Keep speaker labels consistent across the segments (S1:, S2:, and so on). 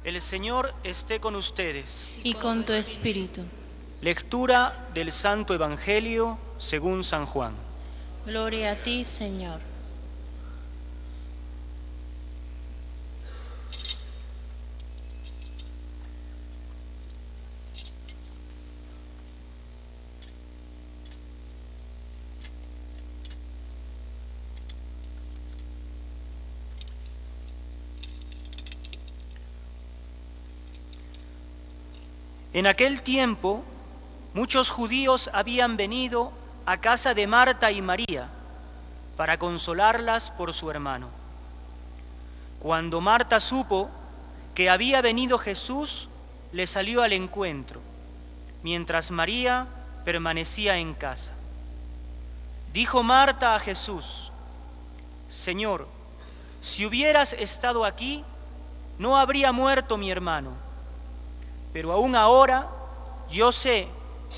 S1: El Señor esté con ustedes.
S2: Y con tu espíritu.
S1: Lectura del Santo Evangelio según San Juan.
S2: Gloria a ti, Señor.
S1: En aquel tiempo, muchos judíos habían venido a casa de Marta y María para consolarlas por su hermano. Cuando Marta supo que había venido Jesús, le salió al encuentro, mientras María permanecía en casa. Dijo Marta a Jesús: Señor, si hubieras estado aquí, no habría muerto mi hermano. Pero aún ahora yo sé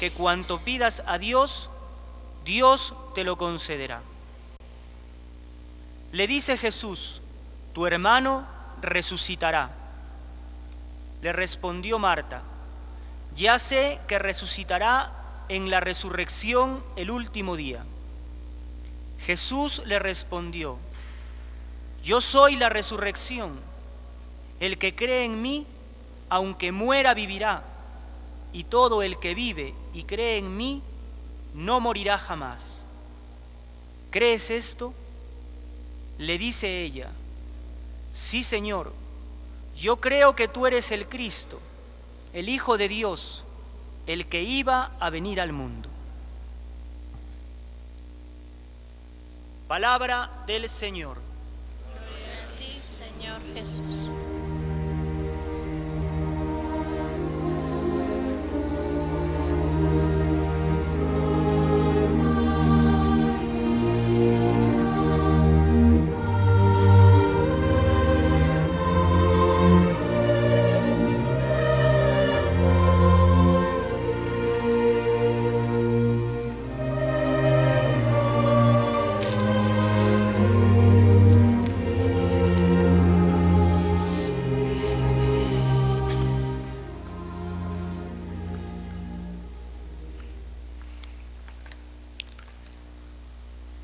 S1: que cuanto pidas a Dios, Dios te lo concederá. Le dice Jesús: tu hermano resucitará. Le respondió Marta: ya sé que resucitará en la resurrección el último día. Jesús le respondió: yo soy la resurrección. El que cree en mí, aunque muera, vivirá, y todo el que vive y cree en mí, no morirá jamás. ¿Crees esto? Le dice ella: sí, Señor, yo creo que tú eres el Cristo, el Hijo de Dios, el que iba a venir al mundo. Palabra del Señor.
S2: Gloria a ti, Señor Jesús.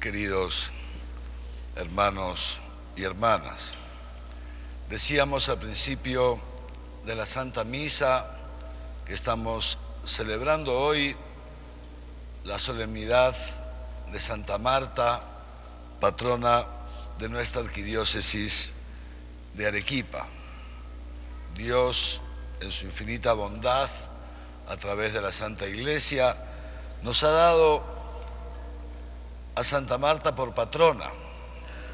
S3: Queridos hermanos y hermanas, decíamos al principio de la Santa Misa que estamos celebrando hoy la solemnidad de Santa Marta, patrona de nuestra arquidiócesis de Arequipa. Dios, en su infinita bondad, a través de la Santa Iglesia, nos ha dado a Santa Marta por patrona.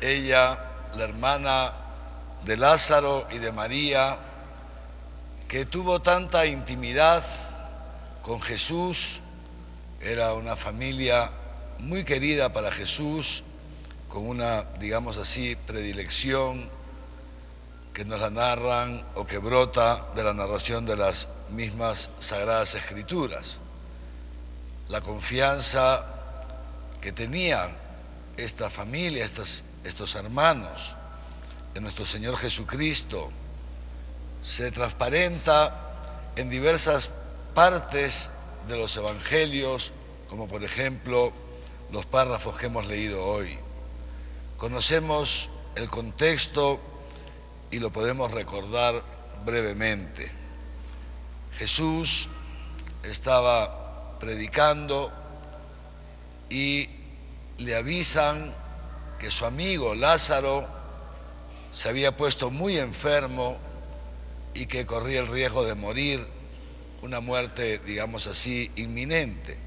S3: Ella, la hermana de Lázaro y de María, que tuvo tanta intimidad con Jesús, era una familia muy querida para Jesús, con una, digamos así, predilección que nos la narran o que brota de la narración de las mismas Sagradas Escrituras. La confianza que tenía esta familia, estos hermanos de nuestro Señor Jesucristo, se transparenta en diversas partes de los evangelios, como por ejemplo los párrafos que hemos leído hoy. Conocemos el contexto y lo podemos recordar brevemente. Jesús estaba predicando y le avisan que su amigo Lázaro se había puesto muy enfermo y que corría el riesgo de morir, una muerte, digamos así, inminente.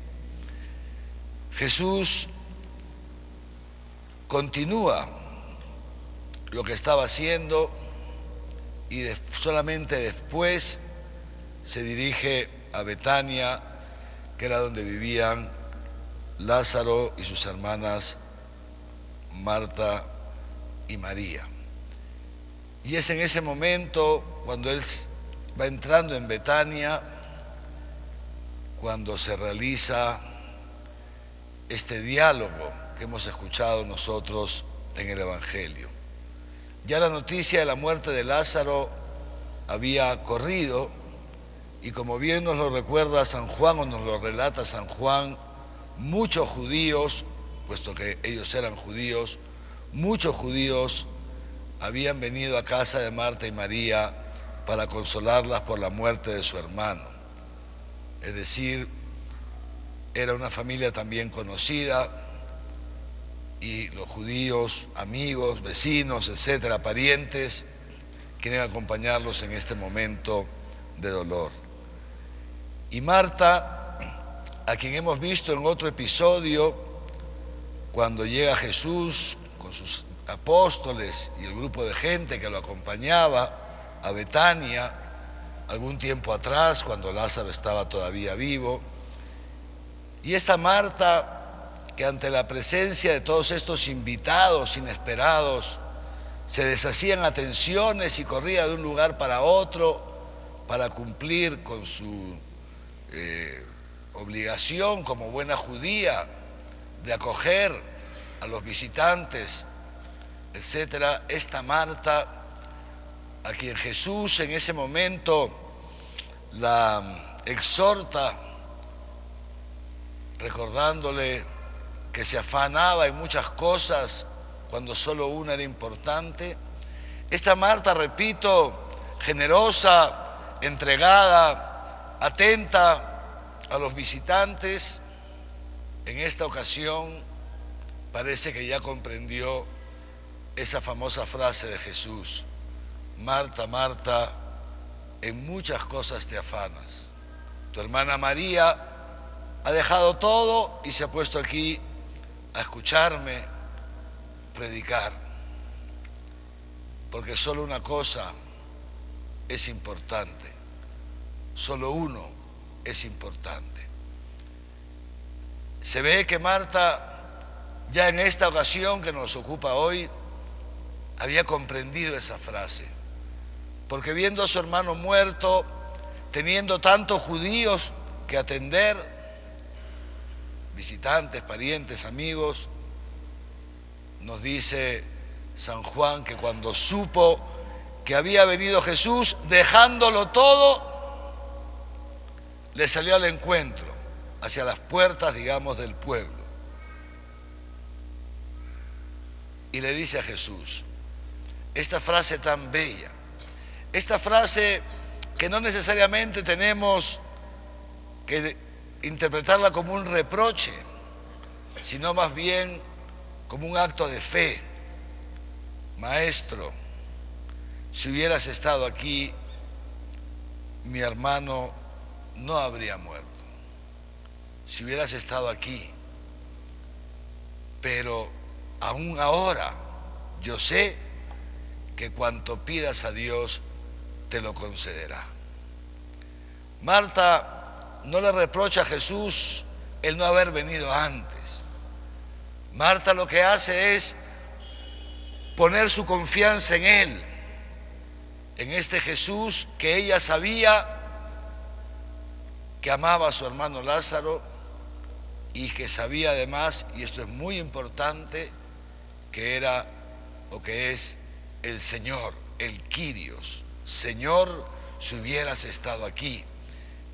S3: Jesús continúa lo que estaba haciendo y solamente después se dirige a Betania, que era donde vivían Lázaro y sus hermanas Marta y María. Y es en ese momento, cuando él va entrando en Betania, cuando se realiza este diálogo que hemos escuchado nosotros en el Evangelio. Ya la noticia de la muerte de Lázaro había corrido, y como bien nos lo recuerda San Juan o nos lo relata San Juan, muchos judíos, puesto que ellos eran judíos, muchos judíos habían venido a casa de Marta y María para consolarlas por la muerte de su hermano. Es decir, era una familia también conocida, y los judíos, amigos, vecinos, etcétera, parientes, quieren acompañarlos en este momento de dolor. Y Marta, a quien hemos visto en otro episodio, cuando llega Jesús con sus apóstoles y el grupo de gente que lo acompañaba a Betania, algún tiempo atrás, cuando Lázaro estaba todavía vivo, y esa Marta, que ante la presencia de todos estos invitados inesperados, se deshacían atenciones y corría de un lugar para otro para cumplir con su obligación como buena judía de acoger a los visitantes, etcétera. Esta Marta, a quien Jesús en ese momento la exhorta, recordándole que se afanaba en muchas cosas cuando solo una era importante. Esta Marta, repito, generosa, entregada, atenta a los visitantes, en esta ocasión parece que ya comprendió esa famosa frase de Jesús: Marta, Marta, en muchas cosas te afanas. Tu hermana María ha dejado todo y se ha puesto aquí a escucharme predicar, porque solo una cosa es importante, solo uno es importante. Se ve que Marta, ya en esta ocasión que nos ocupa hoy, había comprendido esa frase, porque viendo a su hermano muerto, teniendo tantos judíos que atender, visitantes, parientes, amigos, nos dice San Juan que cuando supo que había venido Jesús, dejándolo todo, le salió al encuentro, hacia las puertas, digamos, del pueblo. Y le dice a Jesús esta frase tan bella, esta frase que no necesariamente tenemos que interpretarla como un reproche, sino más bien como un acto de fe. Maestro, si hubieras estado aquí, mi hermano no habría muerto. Si hubieras estado aquí, pero aún ahora yo sé que cuanto pidas a Dios te lo concederá. Marta no le reprocha a Jesús el no haber venido antes. Marta lo que hace es poner su confianza en Él, en este Jesús que ella sabía que amaba a su hermano Lázaro y que sabía además, y esto es muy importante, que era o que es el Señor, el Kyrios. Señor, si hubieras estado aquí.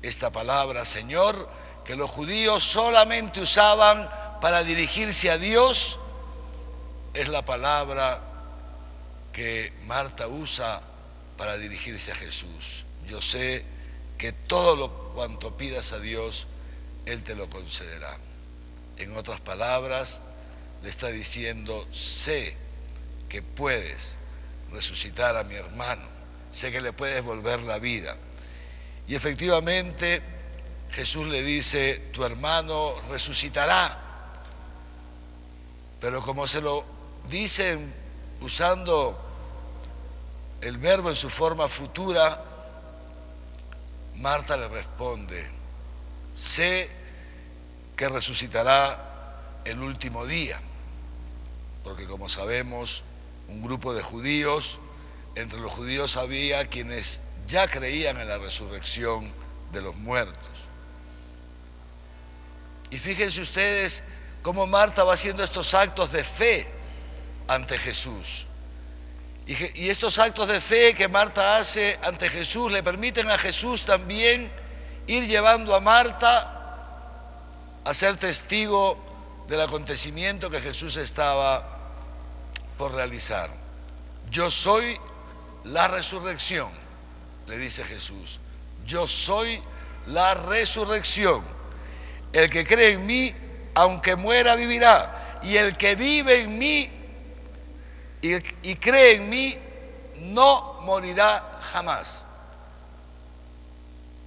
S3: Esta palabra Señor, que los judíos solamente usaban para dirigirse a Dios, es la palabra que Marta usa para dirigirse a Jesús. Yo sé que todo lo cuanto pidas a Dios, Él te lo concederá. En otras palabras, le está diciendo: sé que puedes resucitar a mi hermano, sé que le puedes volver la vida. Y efectivamente Jesús le dice: tu hermano resucitará. Pero como se lo dicen usando el verbo en su forma futura, Marta le responde: sé que resucitará el último día. Porque como sabemos, un grupo de judíos, entre los judíos había quienes ya creían en la resurrección de los muertos. Y fíjense ustedes cómo Marta va haciendo estos actos de fe ante Jesús. Y estos actos de fe que Marta hace ante Jesús le permiten a Jesús también ir llevando a Marta a ser testigo del acontecimiento que Jesús estaba por realizar. Yo soy la resurrección, le dice Jesús. Yo soy la resurrección. El que cree en mí, aunque muera, vivirá. Y el que vive en mí y cree en mí, no morirá jamás.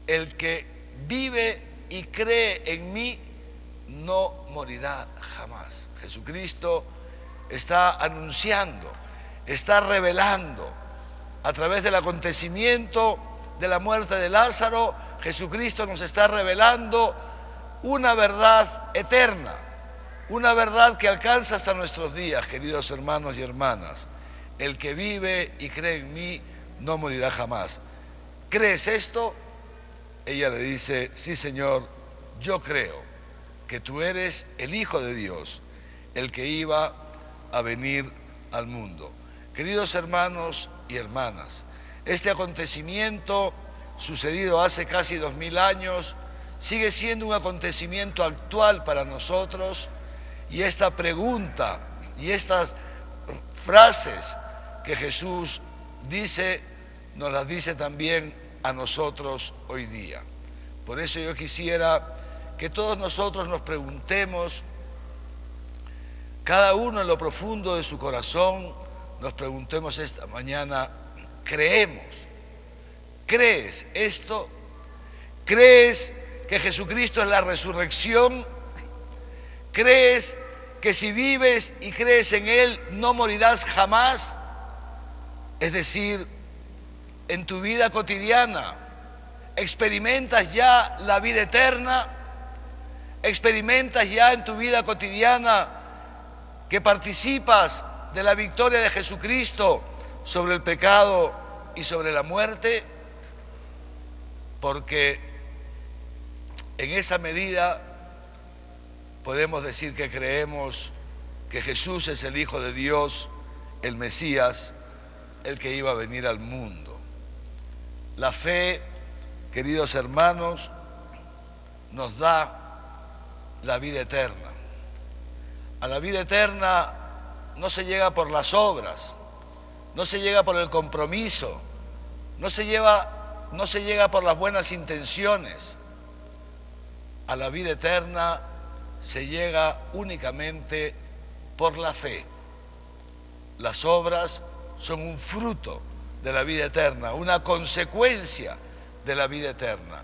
S3: El que vive y cree en mí, no morirá jamás. Jesucristo está anunciando, está revelando a través del acontecimiento de la muerte de Lázaro. Jesucristo nos está revelando una verdad eterna, una verdad que alcanza hasta nuestros días, queridos hermanos y hermanas. El que vive y cree en mí no morirá jamás. ¿Crees esto? Ella le dice, sí, Señor, yo creo que tú eres el Hijo de Dios, el que iba a venir al mundo. Queridos hermanos y hermanas, este acontecimiento sucedido hace casi 2000 años sigue siendo un acontecimiento actual para nosotros, y esta pregunta y estas frases que Jesús dice, nos las dice también a nosotros hoy día. Por eso yo quisiera que todos nosotros nos preguntemos, cada uno en lo profundo de su corazón, nos preguntemos esta mañana, ¿creemos? ¿Crees esto? ¿Crees que Jesucristo es la resurrección? ¿Crees que si vives y crees en Él no morirás jamás? Es decir, en tu vida cotidiana, ¿experimentas ya la vida eterna? ¿Experimentas ya en tu vida cotidiana que participas de la victoria de Jesucristo sobre el pecado y sobre la muerte? Porque en esa medida podemos decir que creemos que Jesús es el Hijo de Dios, el Mesías, el que iba a venir al mundo. La fe, queridos hermanos, nos da la vida eterna. A la vida eterna no se llega por las obras, no se llega por el compromiso, no se llega por las buenas intenciones. A la vida eterna se llega únicamente por la fe. Las obras son un fruto de la vida eterna, una consecuencia de la vida eterna.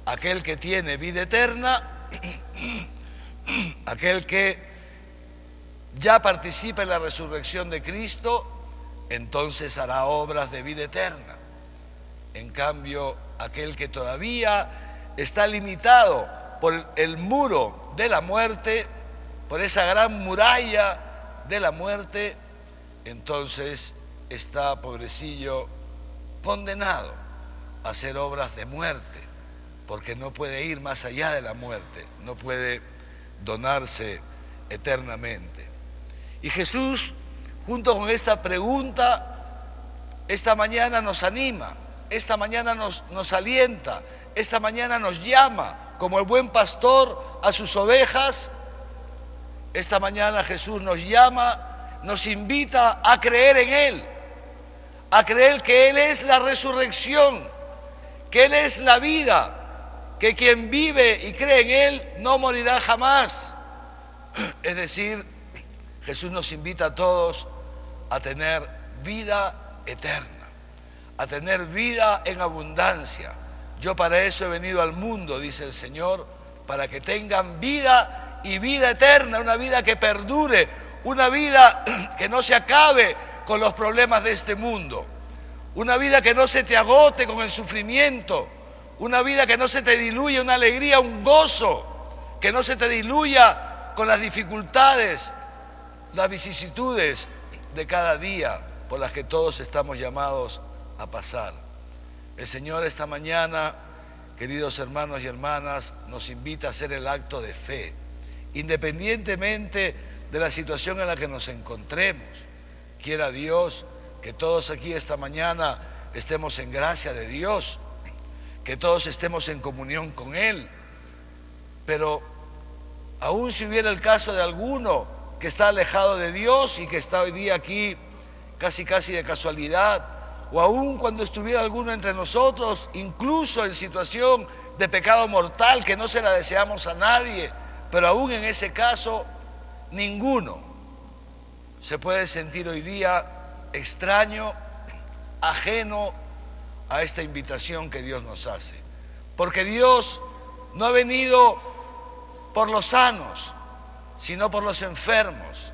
S3: Aquel que tiene vida eterna, aquel que ya participa en la resurrección de Cristo, entonces hará obras de vida eterna. En cambio, aquel que todavía está limitado por el muro de la muerte, por esa gran muralla de la muerte, entonces está, pobrecillo, condenado a hacer obras de muerte, porque no puede ir más allá de la muerte, no puede donarse eternamente. Y Jesús, junto con esta pregunta, esta mañana nos anima, esta mañana nos alienta, esta mañana nos llama como el buen pastor a sus ovejas. Esta mañana Jesús nos llama, nos invita a creer en Él, a creer que Él es la resurrección, que Él es la vida, que quien vive y cree en Él no morirá jamás. Es decir, Jesús nos invita a todos a tener vida eterna, a tener vida en abundancia. Yo para eso he venido al mundo, dice el Señor, para que tengan vida y vida eterna, una vida que perdure, una vida que no se acabe con los problemas de este mundo, una vida que no se te agote con el sufrimiento, una vida que no se te diluya una alegría, un gozo, que no se te diluya con las dificultades, las vicisitudes de cada día por las que todos estamos llamados a pasar. El Señor esta mañana, queridos hermanos y hermanas, nos invita a hacer el acto de fe, independientemente de la situación en la que nos encontremos. Quiera Dios que todos aquí esta mañana estemos en gracia de Dios, que todos estemos en comunión con Él. Pero aún si hubiera el caso de alguno que está alejado de Dios y que está hoy día aquí casi de casualidad, o aún cuando estuviera alguno entre nosotros, incluso en situación de pecado mortal, que no se la deseamos a nadie, pero aún en ese caso, ninguno se puede sentir hoy día extraño, ajeno a esta invitación que Dios nos hace. Porque Dios no ha venido por los sanos, sino por los enfermos.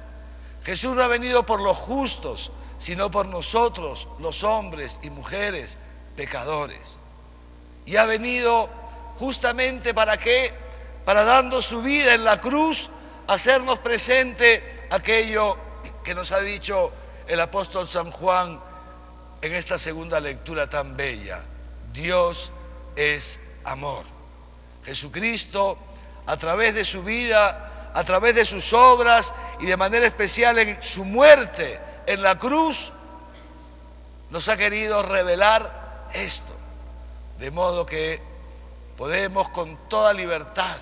S3: Jesús no ha venido por los justos, sino por nosotros, los hombres y mujeres pecadores. Y ha venido justamente ¿para qué? Para dando su vida en la cruz, hacernos presente aquello que nos ha dicho el apóstol San Juan en esta segunda lectura tan bella. Dios es amor. Jesucristo, a través de su vida, a través de sus obras y de manera especial en su muerte en la cruz, nos ha querido revelar esto, de modo que podemos con toda libertad,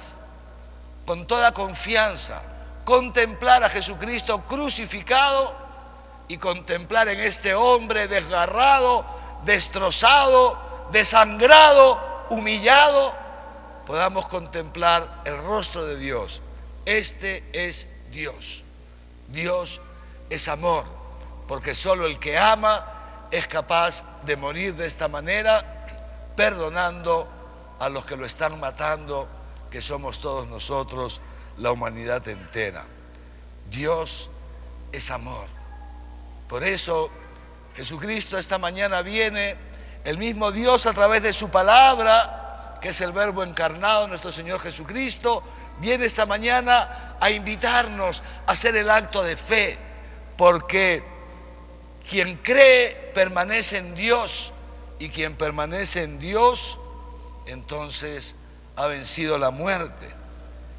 S3: con toda confianza, contemplar a Jesucristo crucificado y contemplar en este hombre desgarrado, destrozado, desangrado, humillado, podamos contemplar el rostro de Dios. Este es Dios. Dios es amor, porque solo el que ama es capaz de morir de esta manera, perdonando a los que lo están matando, que somos todos nosotros, la humanidad entera. Dios es amor. Por eso Jesucristo esta mañana viene, el mismo Dios a través de su palabra, que es el Verbo encarnado, nuestro Señor Jesucristo, viene esta mañana a invitarnos a hacer el acto de fe, porque quien cree permanece en Dios, y quien permanece en Dios, entonces ha vencido la muerte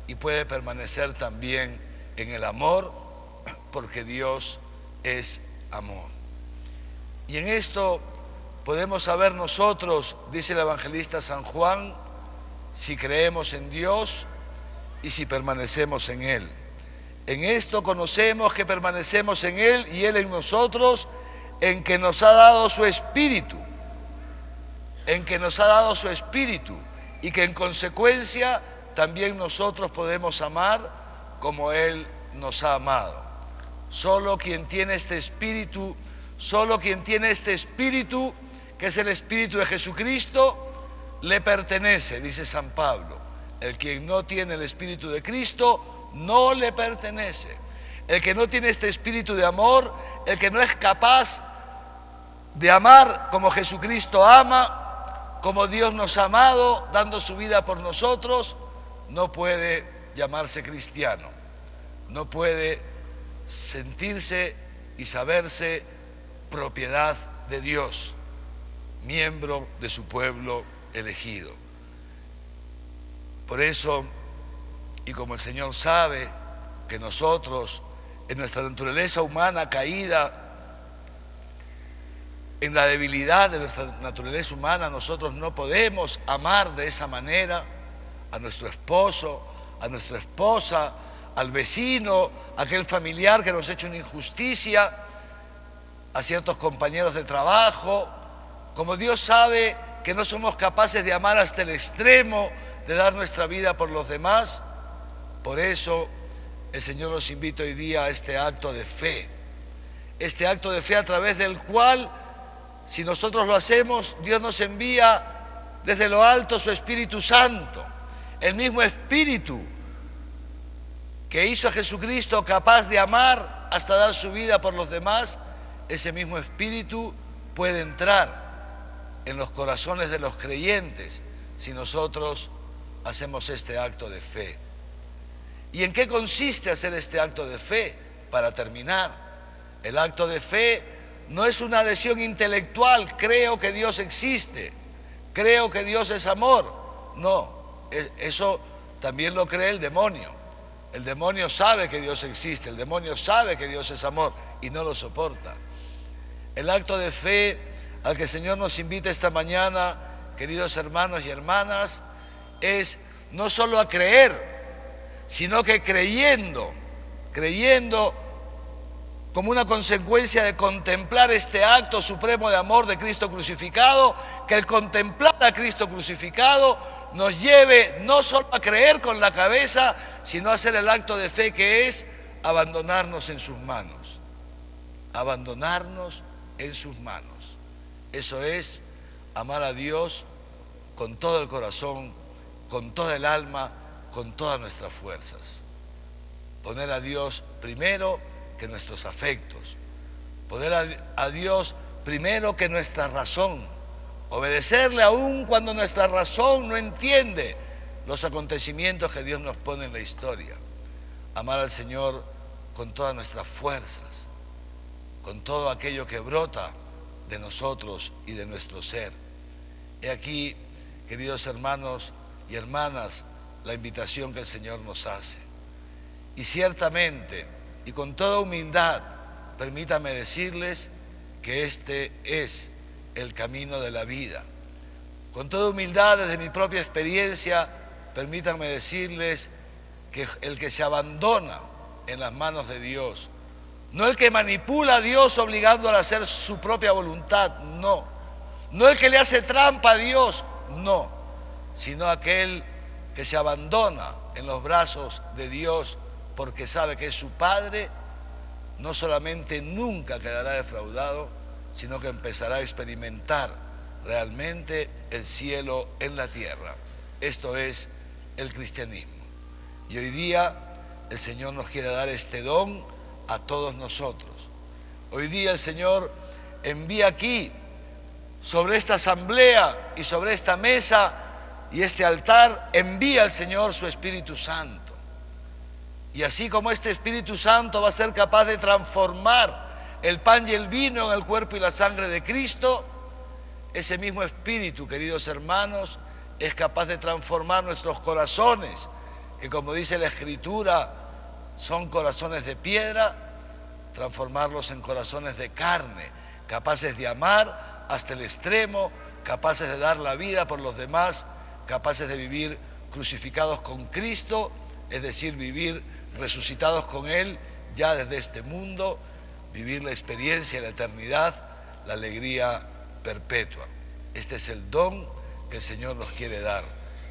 S3: y puede permanecer también en el amor, porque Dios es amor. Y en esto podemos saber nosotros, dice el evangelista San Juan, si creemos en Dios y si permanecemos en Él. En esto conocemos que permanecemos en Él y Él en nosotros, en que nos ha dado su Espíritu, en que nos ha dado su Espíritu, y que en consecuencia también nosotros podemos amar como Él nos ha amado. Solo quien tiene este Espíritu, que es el Espíritu de Jesucristo, le pertenece, dice San Pablo. El quien no tiene el Espíritu de Cristo no le pertenece. El que no tiene este espíritu de amor, el que no es capaz de amar como Jesucristo ama, como Dios nos ha amado, dando su vida por nosotros, no puede llamarse cristiano, no puede sentirse y saberse propiedad de Dios, miembro de su pueblo elegido. Por eso, y como el Señor sabe que nosotros, en nuestra naturaleza humana caída, en la debilidad de nuestra naturaleza humana, nosotros no podemos amar de esa manera a nuestro esposo, a nuestra esposa, al vecino, a aquel familiar que nos ha hecho una injusticia, a ciertos compañeros de trabajo. Como Dios sabe que no somos capaces de amar hasta el extremo de dar nuestra vida por los demás, por eso el Señor nos invita hoy día a este acto de fe a través del cual, si nosotros lo hacemos, Dios nos envía desde lo alto su Espíritu Santo, el mismo Espíritu que hizo a Jesucristo capaz de amar hasta dar su vida por los demás. Ese mismo Espíritu puede entrar en los corazones de los creyentes si nosotros hacemos este acto de fe. ¿Y en qué consiste hacer este acto de fe? Para terminar, el acto de fe no es una adhesión intelectual, creo que Dios existe, creo que Dios es amor. No, eso también lo cree el demonio. El demonio sabe que Dios existe, el demonio sabe que Dios es amor y no lo soporta. El acto de fe al que el Señor nos invita esta mañana, queridos hermanos y hermanas, es no solo a creer, sino que creyendo como una consecuencia de contemplar este acto supremo de amor de Cristo crucificado, que el contemplar a Cristo crucificado nos lleve no solo a creer con la cabeza, sino a hacer el acto de fe que es abandonarnos en sus manos. Abandonarnos en sus manos. Eso es amar a Dios con todo el corazón, con toda el alma, con todas nuestras fuerzas. Poner a Dios primero que nuestros afectos. Poner a Dios primero que nuestra razón. Obedecerle aún cuando nuestra razón no entiende los acontecimientos que Dios nos pone en la historia. Amar al Señor con todas nuestras fuerzas, con todo aquello que brota de nosotros y de nuestro ser. He aquí, queridos hermanos y hermanas, la invitación que el Señor nos hace. Y ciertamente, y con toda humildad, permítame decirles que este es el camino de la vida. Con toda humildad, desde mi propia experiencia, permítanme decirles que el que se abandona en las manos de Dios, no el que manipula a Dios obligándolo a hacer su propia voluntad, no. No el que le hace trampa a Dios, no. Sino aquel que se abandona en los brazos de Dios porque sabe que es su Padre, no solamente nunca quedará defraudado, sino que empezará a experimentar realmente el cielo en la tierra. Esto es el cristianismo. Y hoy día el Señor nos quiere dar este don a todos nosotros. Hoy día el Señor envía aquí, sobre esta asamblea y sobre esta mesa y este altar, envía al Señor su Espíritu Santo. Y así como este Espíritu Santo va a ser capaz de transformar el pan y el vino en el cuerpo y la sangre de Cristo, ese mismo Espíritu, queridos hermanos, es capaz de transformar nuestros corazones, que como dice la Escritura, son corazones de piedra, transformarlos en corazones de carne, capaces de amar hasta el extremo, capaces de dar la vida por los demás, capaces de vivir crucificados con Cristo, es decir, vivir resucitados con Él ya desde este mundo, vivir la experiencia de la eternidad, la alegría perpetua. Este es el don que el Señor nos quiere dar.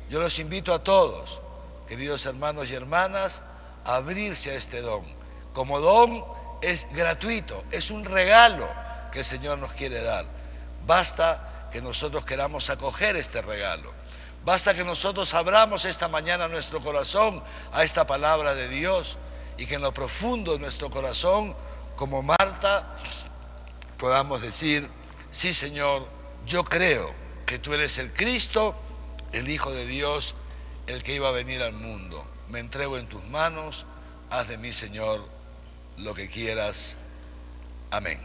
S3: Yo los invito a todos, queridos hermanos y hermanas, a abrirse a este don. Como don es gratuito, es un regalo que el Señor nos quiere dar. Basta que nosotros queramos acoger este regalo. Basta que nosotros abramos esta mañana nuestro corazón a esta palabra de Dios y que en lo profundo de nuestro corazón, como Marta, podamos decir: sí, Señor, yo creo que tú eres el Cristo, el Hijo de Dios, el que iba a venir al mundo. Me entrego en tus manos, haz de mí, Señor, lo que quieras. Amén.